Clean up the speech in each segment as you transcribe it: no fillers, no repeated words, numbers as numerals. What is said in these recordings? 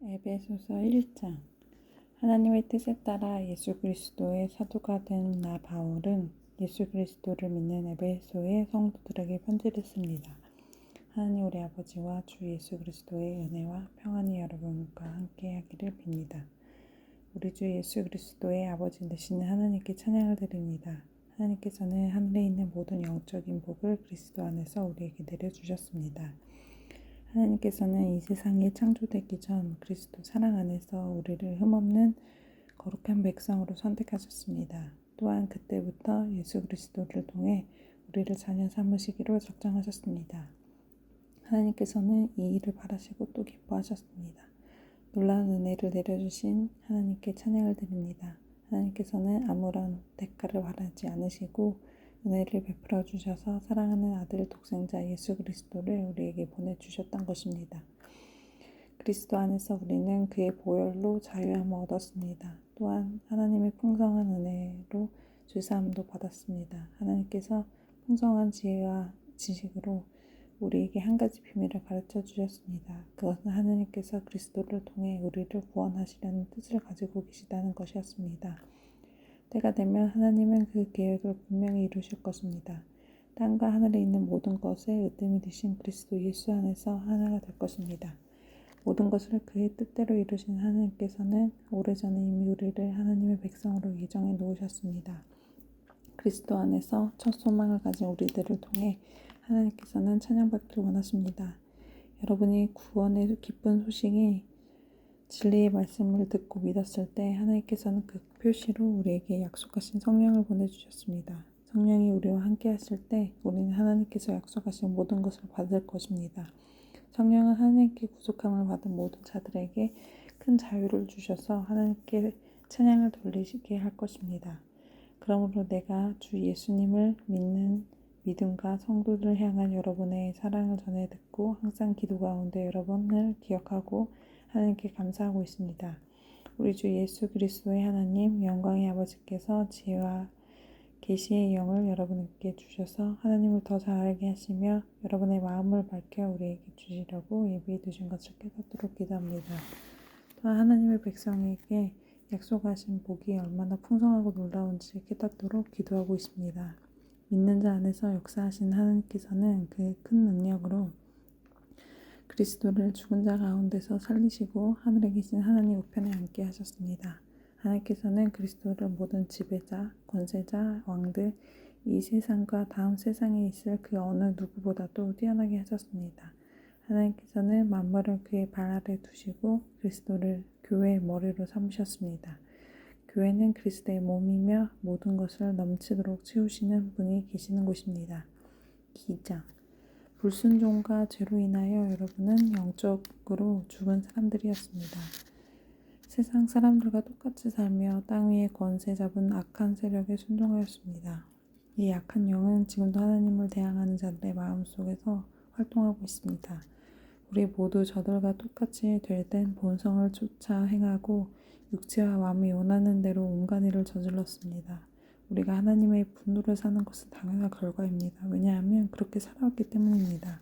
에베소서 1장. 하나님의 뜻에 따라 예수 그리스도의 사도가 된 나 바울은 예수 그리스도를 믿는 에베소의 성도들에게 편지를 씁니다. 하나님 우리 아버지와 주 예수 그리스도의 은혜와 평안이 여러분과 함께 하기를 빕니다. 우리 주 예수 그리스도의 아버지 되시는 하나님께 찬양을 드립니다. 하나님께서는 하늘에 있는 모든 영적인 복을 그리스도 안에서 우리에게 내려주셨습니다. 하나님께서는 이 세상이 창조되기 전 그리스도 사랑 안에서 우리를 흠없는 거룩한 백성으로 선택하셨습니다. 또한 그때부터 예수 그리스도를 통해 우리를 자녀 삼으시기로 작정하셨습니다. 하나님께서는 이 일을 바라시고 또 기뻐하셨습니다. 놀라운 은혜를 내려주신 하나님께 찬양을 드립니다. 하나님께서는 아무런 대가를 바라지 않으시고 은혜를 베풀어 주셔서 사랑하는 아들 독생자 예수 그리스도를 우리에게 보내주셨던 것입니다. 그리스도 안에서 우리는 그의 보혈로 자유함을 얻었습니다. 또한 하나님의 풍성한 은혜로 죄사함도 받았습니다. 하나님께서 풍성한 지혜와 지식으로 우리에게 한 가지 비밀을 가르쳐 주셨습니다. 그것은 하나님께서 그리스도를 통해 우리를 구원하시려는 뜻을 가지고 계시다는 것이었습니다. 때가 되면 하나님은 그 계획을 분명히 이루실 것입니다. 땅과 하늘에 있는 모든 것의 으뜸이 되신 그리스도 예수 안에서 하나가 될 것입니다. 모든 것을 그의 뜻대로 이루신 하나님께서는 오래전에 이미 우리를 하나님의 백성으로 예정해 놓으셨습니다. 그리스도 안에서 첫 소망을 가진 우리들을 통해 하나님께서는 찬양받기를 원하십니다. 여러분이 구원의 기쁜 소식이 진리의 말씀을 듣고 믿었을 때 하나님께서는 그 표시로 우리에게 약속하신 성령을 보내주셨습니다. 성령이 우리와 함께 하실 때 우리는 하나님께서 약속하신 모든 것을 받을 것입니다. 성령은 하나님께 구속함을 받은 모든 자들에게 큰 자유를 주셔서 하나님께 찬양을 돌리게 할 것입니다. 그러므로 내가 주 예수님을 믿는 믿음과 성도를 향한 여러분의 사랑을 전해 듣고 항상 기도 가운데 여러분을 기억하고 하나님께 감사하고 있습니다. 우리 주 예수 그리스도의 하나님 영광의 아버지께서 지혜와 계시의 영을 여러분께 주셔서 하나님을 더 잘 알게 하시며 여러분의 마음을 밝혀 우리에게 주시려고 예비해 두신 것을 깨닫도록 기도합니다. 또한 하나님의 백성에게 약속하신 복이 얼마나 풍성하고 놀라운지 깨닫도록 기도하고 있습니다. 믿는 자 안에서 역사하신 하나님께서는 그의 큰 능력으로 그리스도를 죽은 자 가운데서 살리시고 하늘에 계신 하나님 우편에 앉게 하셨습니다. 하나님께서는 그리스도를 모든 지배자, 권세자, 왕들, 이 세상과 다음 세상에 있을 그 어느 누구보다도 뛰어나게 하셨습니다. 하나님께서는 만물을 그의 발 아래 두시고 그리스도를 교회의 머리로 삼으셨습니다. 교회는 그리스도의 몸이며 모든 것을 넘치도록 채우시는 분이 계시는 곳입니다. 기장. 불순종과 죄로 인하여 여러분은 영적으로 죽은 사람들이었습니다. 세상 사람들과 똑같이 살며 땅 위에 권세 잡은 악한 세력에 순종하였습니다. 이 악한 영은 지금도 하나님을 대항하는 자들의 마음속에서 활동하고 있습니다. 우리 모두 저들과 똑같이 될 땐 본성을 쫓아 행하고 육체와 마음이 원하는 대로 온갖 일을 저질렀습니다. 우리가 하나님의 분노를 사는 것은 당연한 결과입니다. 왜냐하면 그렇게 살아왔기 때문입니다.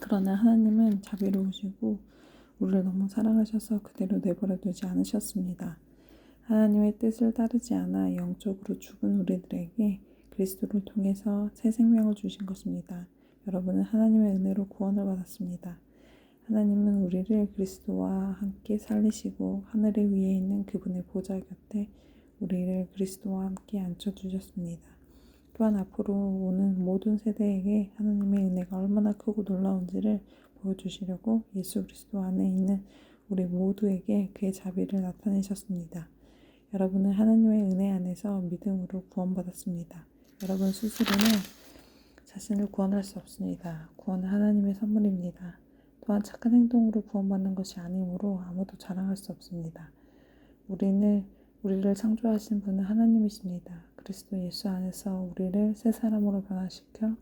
그러나 하나님은 자비로우시고 우리를 너무 사랑하셔서 그대로 내버려 두지 않으셨습니다. 하나님의 뜻을 따르지 않아 영적으로 죽은 우리들에게 그리스도를 통해서 새 생명을 주신 것입니다. 여러분은 하나님의 은혜로 구원을 받았습니다. 하나님은 우리를 그리스도와 함께 살리시고 하늘 위에 있는 그분의 보좌 곁에 우리를 그리스도와 함께 앉혀주셨습니다. 또한 앞으로 오는 모든 세대에게 하나님의 은혜가 얼마나 크고 놀라운지를 보여주시려고 예수 그리스도 안에 있는 우리 모두에게 그의 자비를 나타내셨습니다. 여러분은 하나님의 은혜 안에서 믿음으로 구원받았습니다. 여러분 스스로는 자신을 구원할 수 없습니다. 구원은 하나님의 선물입니다. 또한 착한 행동으로 구원받는 것이 아니므로 아무도 자랑할 수 없습니다. 우리를 창조하신 분은 하나님이십니다. 그리스도 예수 안에서 우리를 새 사람으로 변화시켜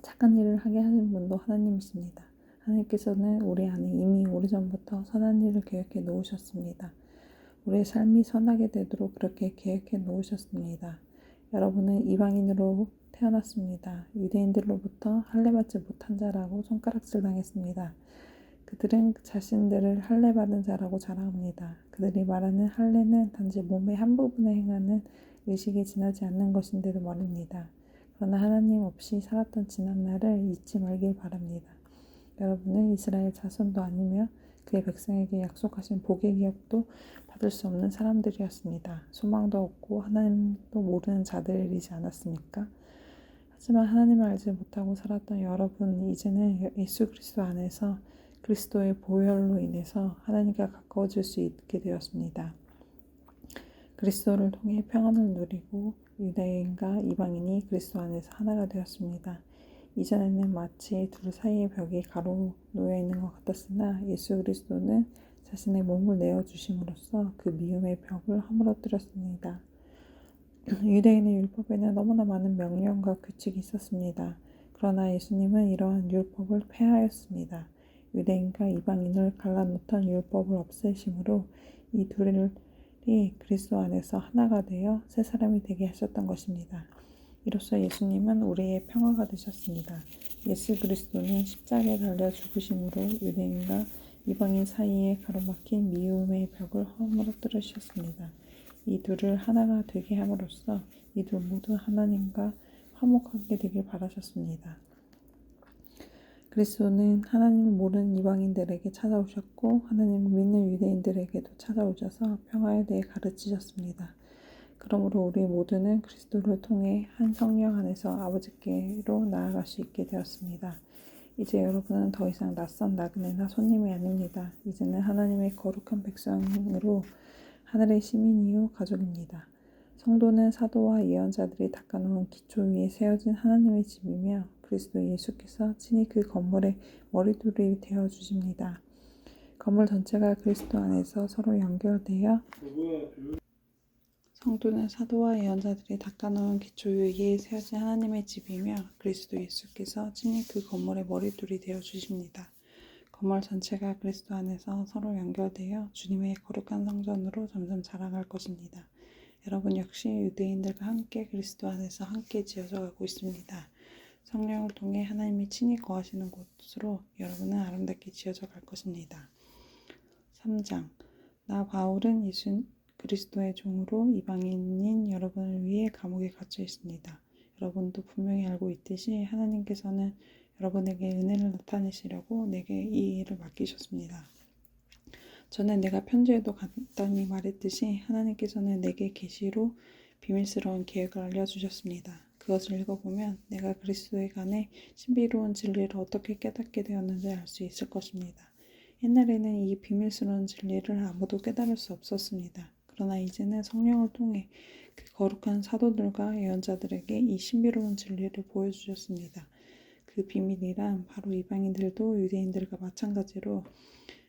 착한 일을 하게 하신 분도 하나님이십니다. 하나님께서는 우리 안에 이미 오래전부터 선한 일을 계획해 놓으셨습니다. 우리의 삶이 선하게 되도록 그렇게 계획해 놓으셨습니다. 여러분은 이방인으로 태어났습니다. 유대인들로부터 할례받지 못한 자라고 손가락질 당했습니다. 그들은 자신들을 할례받은 자라고 자랑합니다. 그들이 말하는 할례는 단지 몸의 한 부분에 행하는 의식이 지나지 않는 것인데도 말입니다. 그러나 하나님 없이 살았던 지난 날을 잊지 말길 바랍니다. 여러분은 이스라엘 자손도 아니며 그의 백성에게 약속하신 복의 기업도 받을 수 없는 사람들이었습니다. 소망도 없고 하나님도 모르는 자들이지 않았습니까? 하지만 하나님을 알지 못하고 살았던 여러분, 이제는 예수 그리스도 안에서 그리스도의 보혈로 인해서 하나님과 가까워질 수 있게 되었습니다. 그리스도를 통해 평안을 누리고 유대인과 이방인이 그리스도 안에서 하나가 되었습니다. 이전에는 마치 둘 사이의 벽이 가로 놓여 있는 것 같았으나 예수 그리스도는 자신의 몸을 내어주심으로써 그 미움의 벽을 허물어뜨렸습니다. 유대인의 율법에는 너무나 많은 명령과 규칙이 있었습니다. 그러나 예수님은 이러한 율법을 폐하였습니다. 유대인과 이방인을 갈라놓던 율법을 없애심으로 이 둘이 그리스도 안에서 하나가 되어 새 사람이 되게 하셨던 것입니다. 이로써 예수님은 우리의 평화가 되셨습니다. 예수 그리스도는 십자가에 달려 죽으심으로 유대인과 이방인 사이에 가로막힌 미움의 벽을 허물어뜨리셨습니다. 이 둘을 하나가 되게 함으로써 이 둘 모두 하나님과 화목하게 되길 바라셨습니다. 그리스도는 하나님을 모르는 이방인들에게 찾아오셨고 하나님을 믿는 유대인들에게도 찾아오셔서 평화에 대해 가르치셨습니다. 그러므로 우리 모두는 그리스도를 통해 한 성령 안에서 아버지께로 나아갈 수 있게 되었습니다. 이제 여러분은 더 이상 낯선 나그네나 손님이 아닙니다. 이제는 하나님의 거룩한 백성으로 하늘의 시민이요 가족입니다. 성도는 사도와 예언자들이 닦아놓은 기초 위에 세워진 하나님의 집이며 그리스도 예수께서 친히 그 건물의 머리둘이 되어 주십니다. 건물 전체가 그리스도 안에서 서로 연결되어 성도는 사도와 예언자들이 닦아놓은 기초 위에 세워진 하나님의 집이며 그리스도 예수께서 친히 그 건물의 머리둘이 되어 주십니다. 건물 전체가 그리스도 안에서 서로 연결되어 주님의 거룩한 성전으로 점점 자라갈 것입니다. 여러분 역시 유대인들과 함께 그리스도 안에서 함께 지어져 가고 있습니다. 성령을 통해 하나님이 친히 거하시는 곳으로 여러분은 아름답게 지어져 갈 것입니다. 3장 나 바울은 예수 그리스도의 종으로 이방인인 여러분을 위해 감옥에 갇혀 있습니다. 여러분도 분명히 알고 있듯이 하나님께서는 여러분에게 은혜를 나타내시려고 내게 이 일을 맡기셨습니다. 저는 내가 편지에도 간단히 말했듯이 하나님께서는 내게 계시로 비밀스러운 계획을 알려주셨습니다. 그것을 읽어보면 내가 그리스도에 관해 신비로운 진리를 어떻게 깨닫게 되었는지 알 수 있을 것입니다. 옛날에는 이 비밀스러운 진리를 아무도 깨달을 수 없었습니다. 그러나 이제는 성령을 통해 그 거룩한 사도들과 예언자들에게 이 신비로운 진리를 보여주셨습니다. 그 비밀이란 바로 이방인들도 유대인들과 마찬가지로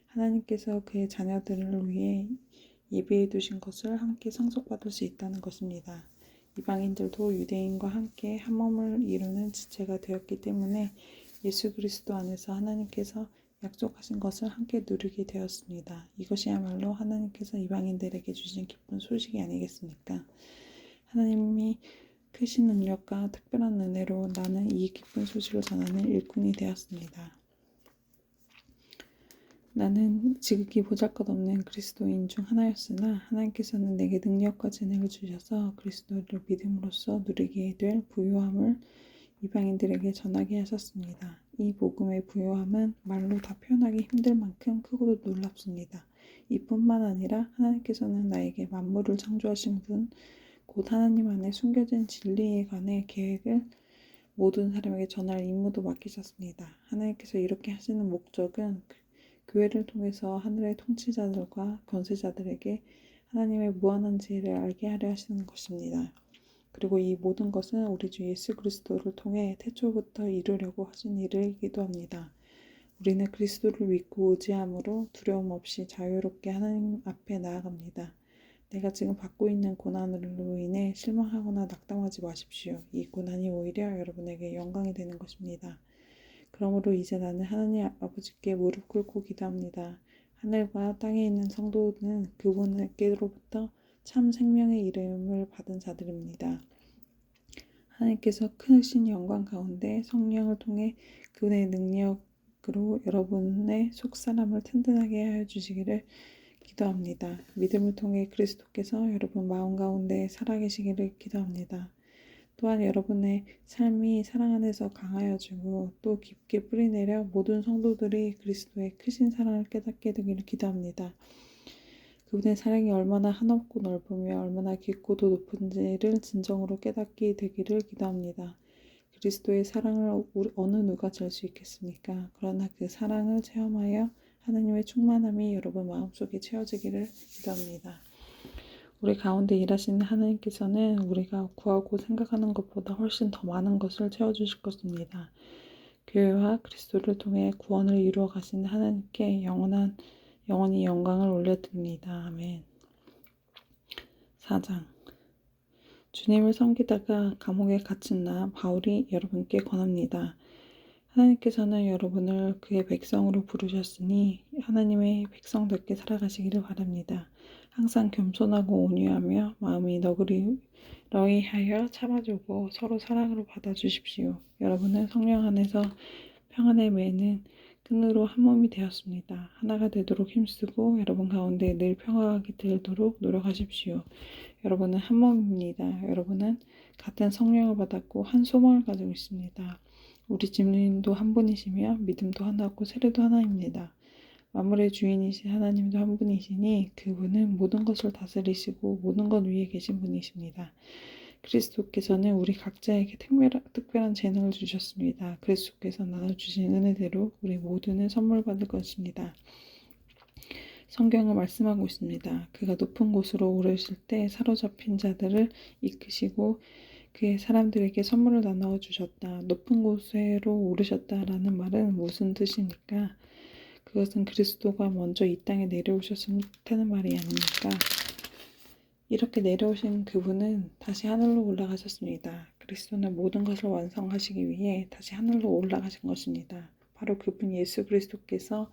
하나님께서 그의 자녀들을 위해 예비해 두신 것을 함께 상속받을 수 있다는 것입니다. 이방인들도 유대인과 함께 한 몸을 이루는 지체가 되었기 때문에 예수 그리스도 안에서 하나님께서 약속하신 것을 함께 누리게 되었습니다. 이것이야말로 하나님께서 이방인들에게 주신 기쁜 소식이 아니겠습니까? 하나님이 크신 능력과 특별한 은혜로 나는 이 기쁜 소식을 전하는 일꾼이 되었습니다. 나는 지극히 보잘것없는 그리스도인 중 하나였으나 하나님께서는 내게 능력과 재능을 주셔서 그리스도를 믿음으로써 누리게 될 부요함을 이방인들에게 전하게 하셨습니다. 이 복음의 부요함은 말로 다 표현하기 힘들 만큼 크고도 놀랍습니다. 이뿐만 아니라 하나님께서는 나에게 만물을 창조하신 분, 곧 하나님 안에 숨겨진 진리에 관해 계획을 모든 사람에게 전할 임무도 맡기셨습니다. 하나님께서 이렇게 하시는 목적은 교회를 통해서 하늘의 통치자들과 권세자들에게 하나님의 무한한 지혜를 알게 하려 하시는 것입니다. 그리고 이 모든 것은 우리 주 예수 그리스도를 통해 태초부터 이루려고 하신 일이기도 합니다. 우리는 그리스도를 믿고 의지함으로 두려움 없이 자유롭게 하나님 앞에 나아갑니다. 내가 지금 받고 있는 고난으로 인해 실망하거나 낙담하지 마십시오. 이 고난이 오히려 여러분에게 영광이 되는 것입니다. 그러므로 이제 나는 하나님 아버지께 무릎 꿇고 기도합니다. 하늘과 땅에 있는 성도는 그분께로부터 참 생명의 이름을 받은 자들입니다. 하나님께서 크신 영광 가운데 성령을 통해 그분의 능력 밖으로 여러분의 속사람을 튼튼하게 하여 주시기를 기도합니다. 믿음을 통해 그리스도께서 여러분 마음 가운데 살아계시기를 기도합니다. 또한 여러분의 삶이 사랑 안에서 강하여지고 또 깊게 뿌리내려 모든 성도들이 그리스도의 크신 사랑을 깨닫게 되기를 기도합니다. 그분의 사랑이 얼마나 한없고 넓으며 얼마나 깊고도 높은지를 진정으로 깨닫게 되기를 기도합니다. 그리스도의 사랑을 어느 누가 잘 수 있겠습니까? 그러나 그 사랑을 체험하여 하나님의 충만함이 여러분 마음속에 채워지기를 기도합니다. 우리 가운데 일하시는 하나님께서는 우리가 구하고 생각하는 것보다 훨씬 더 많은 것을 채워주실 것입니다. 교회와 그리스도를 통해 구원을 이루어 가시는 하나님께 영원히 영광을 올려드립니다. 아멘. 4장 주님을 섬기다가 감옥에 갇힌 나 바울이 여러분께 권합니다. 하나님께서는 여러분을 그의 백성으로 부르셨으니 하나님의 백성답게 살아가시기를 바랍니다. 항상 겸손하고 온유하며 마음이 너희하여 참아주고 서로 사랑으로 받아주십시오. 여러분은 성령 안에서 평안의 매는 끈으로 한 몸이 되었습니다. 하나가 되도록 힘쓰고 여러분 가운데 늘 평화가 깃들도록 노력하십시오. 여러분은 한 몸입니다. 여러분은 같은 성령을 받았고 한 소망을 가지고 있습니다. 우리 집주인도 한 분이시며 믿음도 하나고 세례도 하나입니다. 만물의 주인이신 하나님도 한 분이시니 그분은 모든 것을 다스리시고 모든 것 위에 계신 분이십니다. 그리스도께서는 우리 각자에게 특별한 재능을 주셨습니다. 그리스도께서 나눠주신 은혜대로 우리 모두는 선물 받을 것입니다. 성경은 말씀하고 있습니다. 그가 높은 곳으로 오르실 때 사로잡힌 자들을 이끄시고 그의 사람들에게 선물을 나누어 주셨다. 높은 곳으로 오르셨다라는 말은 무슨 뜻입니까? 그것은 그리스도가 먼저 이 땅에 내려오셨다는 말이 아닙니까? 이렇게 내려오신 그분은 다시 하늘로 올라가셨습니다. 그리스도는 모든 것을 완성하시기 위해 다시 하늘로 올라가신 것입니다. 바로 그분 예수 그리스도께서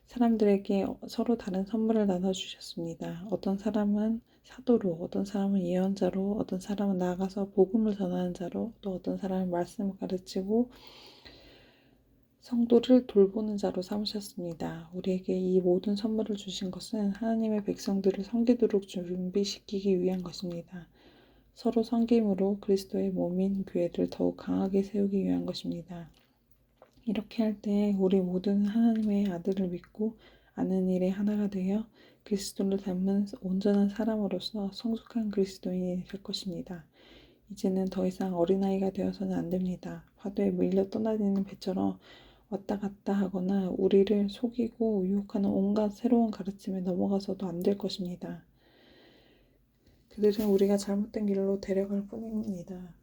사람들에게 서로 다른 선물을 나눠주셨습니다. 어떤 사람은 사도로, 어떤 사람은 예언자로, 어떤 사람은 나아가서 복음을 전하는 자로, 또 어떤 사람은 말씀을 가르치고 성도를 돌보는 자로 삼으셨습니다. 우리에게 이 모든 선물을 주신 것은 하나님의 백성들을 섬기도록 준비시키기 위한 것입니다. 서로 섬김으로 그리스도의 몸인 교회를 더욱 강하게 세우기 위한 것입니다. 이렇게 할 때 우리 모두는 하나님의 아들을 믿고 아는 일에 하나가 되어 그리스도를 닮은 온전한 사람으로서 성숙한 그리스도인이 될 것입니다. 이제는 더 이상 어린아이가 되어서는 안 됩니다. 파도에 밀려 떠다니는 배처럼 왔다 갔다 하거나 우리를 속이고 유혹하는 온갖 새로운 가르침에 넘어가서도 안 될 것입니다. 그들은 우리가 잘못된 길로 데려갈 뿐입니다.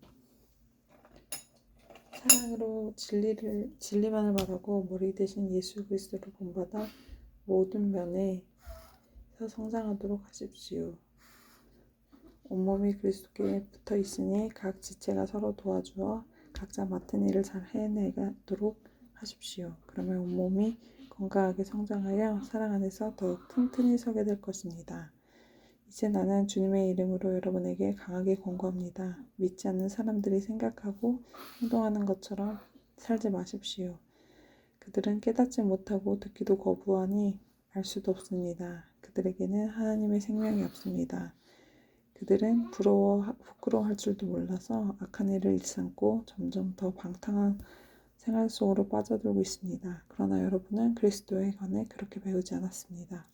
사랑으로 진리만을 말하고 머리 대신 예수 그리스도를 본받아 모든 면에서 성장하도록 하십시오. 온몸이 그리스도께 붙어 있으니 각 지체가 서로 도와주어 각자 맡은 일을 잘 해내도록 하십시오. 그러면 온몸이 건강하게 성장하여 사랑 안에서 더욱 튼튼히 서게 될 것입니다. 이제 나는 주님의 이름으로 여러분에게 강하게 권고합니다. 믿지 않는 사람들이 생각하고 행동하는 것처럼 살지 마십시오. 그들은 깨닫지 못하고 듣기도 거부하니 알 수도 없습니다. 그들에게는 하나님의 생명이 없습니다. 그들은 부끄러워할 줄도 몰라서 악한 일을 일삼고 점점 더 방탕한 생활 속으로 빠져들고 있습니다. 그러나 여러분은 그리스도에 관해 그렇게 배우지 않았습니다.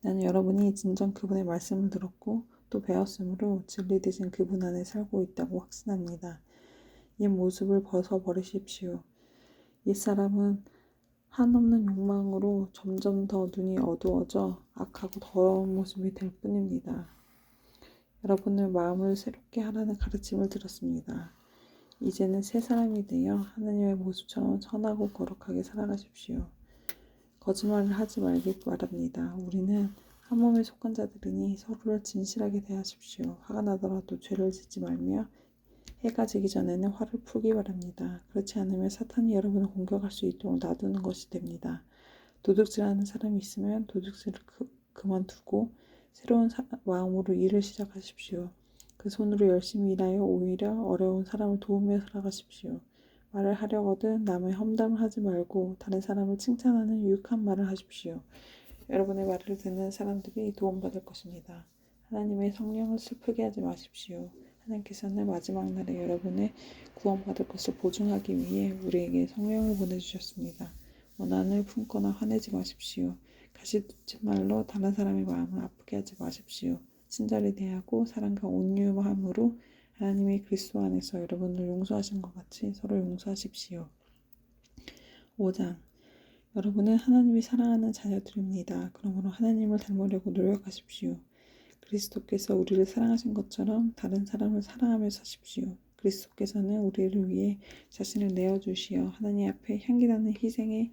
나는 여러분이 진정 그분의 말씀을 들었고 또 배웠으므로 진리 되신 그분 안에 살고 있다고 확신합니다. 옛 모습을 벗어버리십시오. 옛사람은 한없는 욕망으로 점점 더 눈이 어두워져 악하고 더러운 모습이 될 뿐입니다. 여러분의 마음을 새롭게 하라는 가르침을 들었습니다. 이제는 새 사람이 되어 하나님의 모습처럼 선하고 거룩하게 살아가십시오. 거짓말을 하지 말길 바랍니다. 우리는 한 몸에 속한 자들이니 서로를 진실하게 대하십시오. 화가 나더라도 죄를 짓지 말며 해가 지기 전에는 화를 풀기 바랍니다. 그렇지 않으면 사탄이 여러분을 공격할 수 있도록 놔두는 것이 됩니다. 도둑질하는 사람이 있으면 도둑질을 그만두고 새로운 마음으로 일을 시작하십시오. 그 손으로 열심히 일하여 오히려 어려운 사람을 도우며 살아가십시오. 말을 하려거든 남의 험담을 하지 말고 다른 사람을 칭찬하는 유익한 말을 하십시오. 여러분의 말을 듣는 사람들이 도움받을 것입니다. 하나님의 성령을 슬프게 하지 마십시오. 하나님께서는 마지막 날에 여러분의 구원받을 것을 보증하기 위해 우리에게 성령을 보내주셨습니다. 원한을 품거나 화내지 마십시오. 가시돋친 말로 다른 사람의 마음을 아프게 하지 마십시오. 친절히 대하고 사랑과 온유함으로 하나님이 그리스도 안에서 여러분을 용서하신 것 같이 서로 용서하십시오. 5장. 여러분은 하나님이 사랑하는 자녀들입니다. 그러므로 하나님을 닮으려고 노력하십시오. 그리스도께서 우리를 사랑하신 것처럼 다른 사람을 사랑하며 사십시오. 그리스도께서는 우리를 위해 자신을 내어주시어 하나님 앞에 향기나는 희생의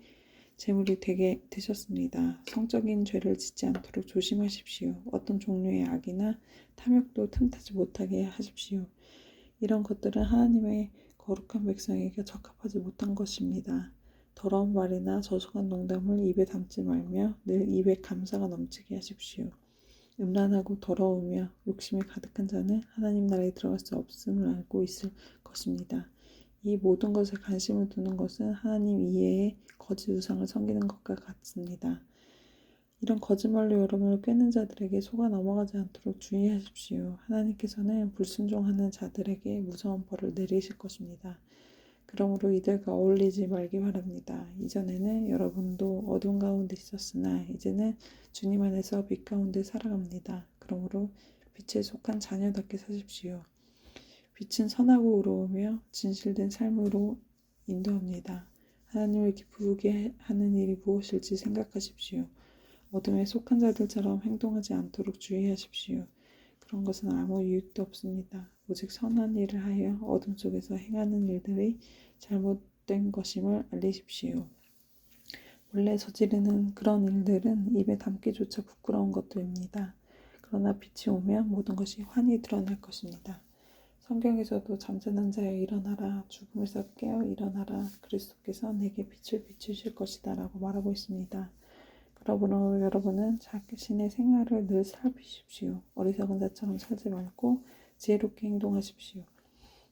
제물이 되게 되셨습니다. 성적인 죄를 짓지 않도록 조심하십시오. 어떤 종류의 악이나 탐욕도 틈타지 못하게 하십시오. 이런 것들은 하나님의 거룩한 백성에게 적합하지 못한 것입니다. 더러운 말이나 저속한 농담을 입에 담지 말며 늘 입에 감사가 넘치게 하십시오. 음란하고 더러우며 욕심이 가득한 자는 하나님 나라에 들어갈 수 없음을 알고 있을 것입니다. 이 모든 것에 관심을 두는 것은 하나님 이외의 거짓 우상을 섬기는 것과 같습니다. 이런 거짓말로 여러분을 꿰는 자들에게 속아 넘어가지 않도록 주의하십시오. 하나님께서는 불순종하는 자들에게 무서운 벌을 내리실 것입니다. 그러므로 이들과 어울리지 말기 바랍니다. 이전에는 여러분도 어둠 가운데 있었으나 이제는 주님 안에서 빛 가운데 살아갑니다. 그러므로 빛에 속한 자녀답게 사십시오. 빛은 선하고 의로우며 진실된 삶으로 인도합니다. 하나님을 기쁘게 하는 일이 무엇일지 생각하십시오. 어둠에 속한 자들처럼 행동하지 않도록 주의하십시오. 그런 것은 아무 유익도 없습니다. 오직 선한 일을 하여 어둠 속에서 행하는 일들이 잘못된 것임을 알리십시오. 원래 저지르는 그런 일들은 입에 담기조차 부끄러운 것들입니다. 그러나 빛이 오면 모든 것이 환히 드러날 것입니다. 성경에서도 잠자는 자여 일어나라, 죽음에서 깨어 일어나라, 그리스도께서 내게 빛을 비추실 것이다 라고 말하고 있습니다. 그러므로 여러분은 자신의 생활을 늘 살피십시오. 어리석은 자처럼 살지 말고 지혜롭게 행동하십시오.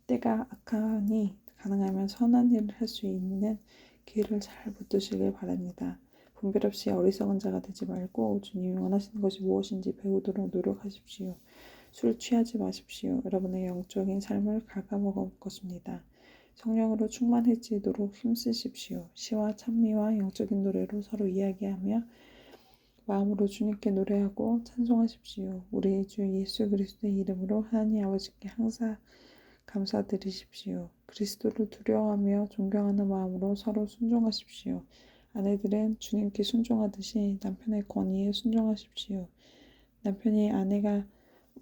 때가 악하니 가능하면 선한 일을 할 수 있는 기회를 잘 붙드시길 바랍니다. 분별 없이 어리석은 자가 되지 말고 주님이 원하시는 것이 무엇인지 배우도록 노력하십시오. 술 취하지 마십시오. 여러분의 영적인 삶을 갉아먹을 것입니다. 성령으로 충만해지도록 힘쓰십시오. 시와 찬미와 영적인 노래로 서로 이야기하며 마음으로 주님께 노래하고 찬송하십시오. 우리 주 예수 그리스도의 이름으로 하나님 아버지께 항상 감사드리십시오. 그리스도를 두려워하며 존경하는 마음으로 서로 순종하십시오. 아내들은 주님께 순종하듯이 남편의 권위에 순종하십시오. 남편이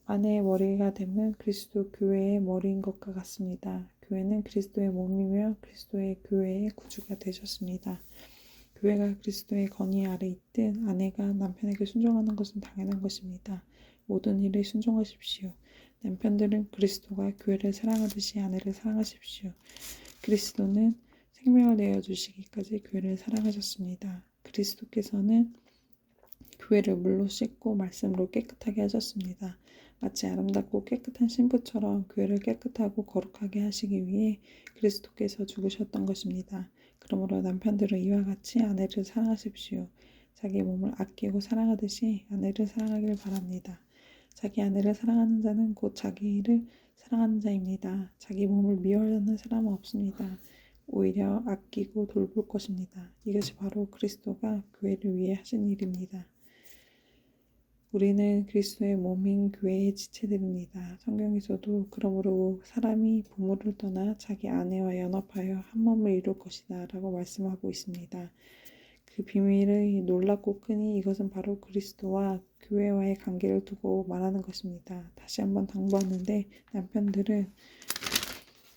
아내의 머리가 되면 그리스도 교회의 머리인 것과 같습니다. 교회는 그리스도의 몸이며 그리스도의 교회의 구주가 되셨습니다. 교회가 그리스도의 건의 아래 있듯 아내가 남편에게 순종하는 것은 당연한 것입니다. 모든 일에 순종하십시오. 남편들은 그리스도가 교회를 사랑하듯이 아내를 사랑하십시오. 그리스도는 생명을 내어주시기까지 교회를 사랑하셨습니다. 그리스도께서는 교회를 물로 씻고 말씀으로 깨끗하게 하셨습니다. 마치 아름답고 깨끗한 신부처럼 교회를 깨끗하고 거룩하게 하시기 위해 그리스도께서 죽으셨던 것입니다. 그러므로 남편들은 이와 같이 아내를 사랑하십시오. 자기 몸을 아끼고 사랑하듯이 아내를 사랑하길 바랍니다. 자기 아내를 사랑하는 자는 곧 자기를 사랑하는 자입니다. 자기 몸을 미워하는 사람은 없습니다. 오히려 아끼고 돌볼 것입니다. 이것이 바로 그리스도가 교회를 위해 하신 일입니다. 우리는 그리스도의 몸인 교회의 지체들입니다. 성경에서도 그러므로 사람이 부모를 떠나 자기 아내와 연합하여 한 몸을 이룰 것이다 라고 말씀하고 있습니다. 그 비밀의 놀랍고 크니 이것은 바로 그리스도와 교회와의 관계를 두고 말하는 것입니다. 다시 한번 당부하는데 남편들은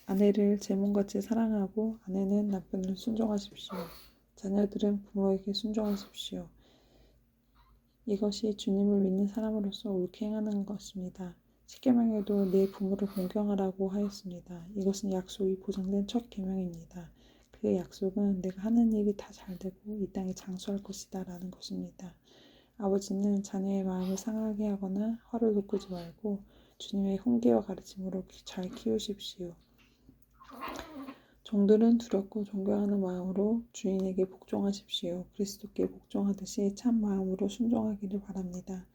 아내를 제 몸같이 사랑하고 아내는 남편을 순종하십시오. 자녀들은 부모에게 순종하십시오. 이것이 주님을 믿는 사람으로서 옳게 행하는 것입니다. 십계명에도 내 부모를 공경하라고 하였습니다. 이것은 약속이 보장된 첫 계명입니다. 그 약속은 내가 하는 일이 다 잘되고 이 땅에 장수할 것이다 라는 것입니다. 아버지는 자녀의 마음을 상하게 하거나 화를 돋구지 말고 주님의 훈계와 가르침으로 잘 키우십시오. 종들은 두렵고 존경하는 마음으로 주인에게 복종하십시오. 그리스도께 복종하듯이 참 마음으로 순종하기를 바랍니다.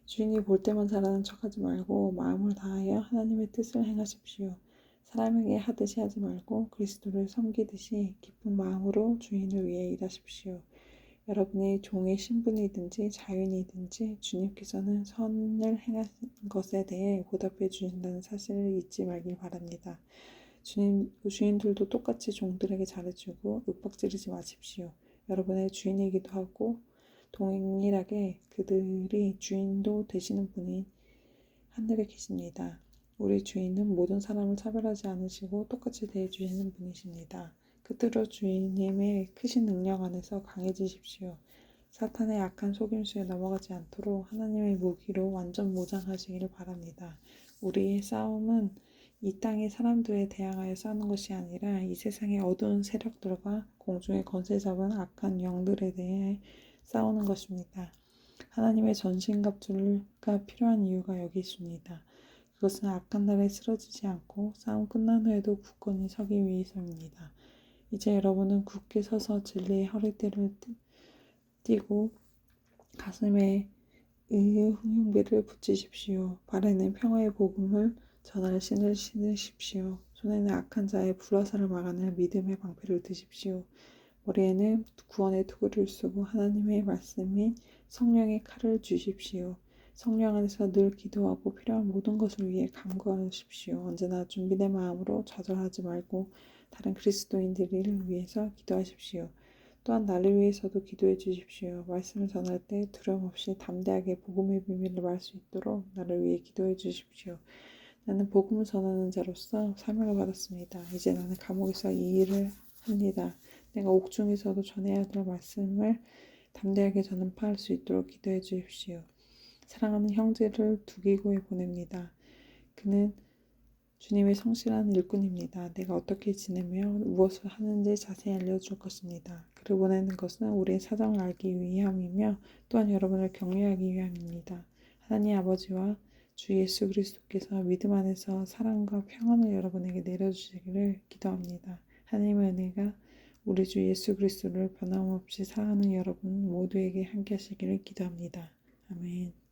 주인이 볼 때만 잘하는 척하지 말고 마음을 다하여 하나님의 뜻을 행하십시오. 사람에게 하듯이 하지 말고 그리스도를 섬기듯이 기쁜 마음으로 주인을 위해 일하십시오. 여러분이 종의 신분이든지 자유인이든지 주님께서는 선을 행하신 것에 대해 보답해 주신다는 사실을 잊지 말길 바랍니다. 주인들도 똑같이 종들에게 잘해주고 윽박지르지 마십시오. 여러분의 주인이기도 하고 동일하게 그들이 주인도 되시는 분이 하늘에 계십니다. 우리 주인은 모든 사람을 차별하지 않으시고 똑같이 대해주시는 분이십니다. 끝으로 주님의 크신 능력 안에서 강해지십시오. 사탄의 악한 속임수에 넘어가지 않도록 하나님의 무기로 완전 무장하시기를 바랍니다. 우리의 싸움은 이 땅의 사람들에 대항하여 싸우는 것이 아니라 이 세상의 어두운 세력들과 공중의 권세 잡은 악한 영들에 대해 싸우는 것입니다. 하나님의 전신갑주가 필요한 이유가 여기 있습니다. 그것은 악한 날에 쓰러지지 않고 싸움 끝난 후에도 굳건히 서기 위해서입니다. 이제 여러분은 굳게 서서 진리의 허리띠를 띠고 가슴에 의의 훈용비를 붙이십시오. 발에는 평화의 복음을 전할 신을 신으십시오. 손에는 악한 자의 불화살을 막아낼 믿음의 방패를 드십시오. 머리에는 구원의 투구를 쓰고 하나님의 말씀인 성령의 칼을 쥐십시오. 성령 안에서 늘 기도하고 필요한 모든 것을 위해 간구하십시오. 언제나 준비된 마음으로 좌절하지 말고 다른 그리스도인들을 위해서 기도하십시오. 또한 나를 위해서도 기도해 주십시오. 말씀을 전할 때 두려움 없이 담대하게 복음의 비밀을 말할 수 있도록 나를 위해 기도해 주십시오. 나는 복음을 전하는 자로서 사명을 받았습니다. 이제 나는 감옥에서 이 일을 합니다. 내가 옥중에서도 전해야 될 말씀을 담대하게 전파할 수 있도록 기도해 주십시오. 사랑하는 형제를 두기고에 보냅니다. 그는 주님의 성실한 일꾼입니다. 내가 어떻게 지내며 무엇을 하는지 자세히 알려줄 것입니다. 그를 보내는 것은 우리의 사정을 알기 위함이며 또한 여러분을 격려하기 위함입니다. 하나님 아버지와 주 예수 그리스도께서 믿음 안에서 사랑과 평안을 여러분에게 내려주시기를 기도합니다. 하나님의 은혜가 우리 주 예수 그리스도를 변함없이 사랑하는 여러분 모두에게 함께 하시기를 기도합니다. 아멘.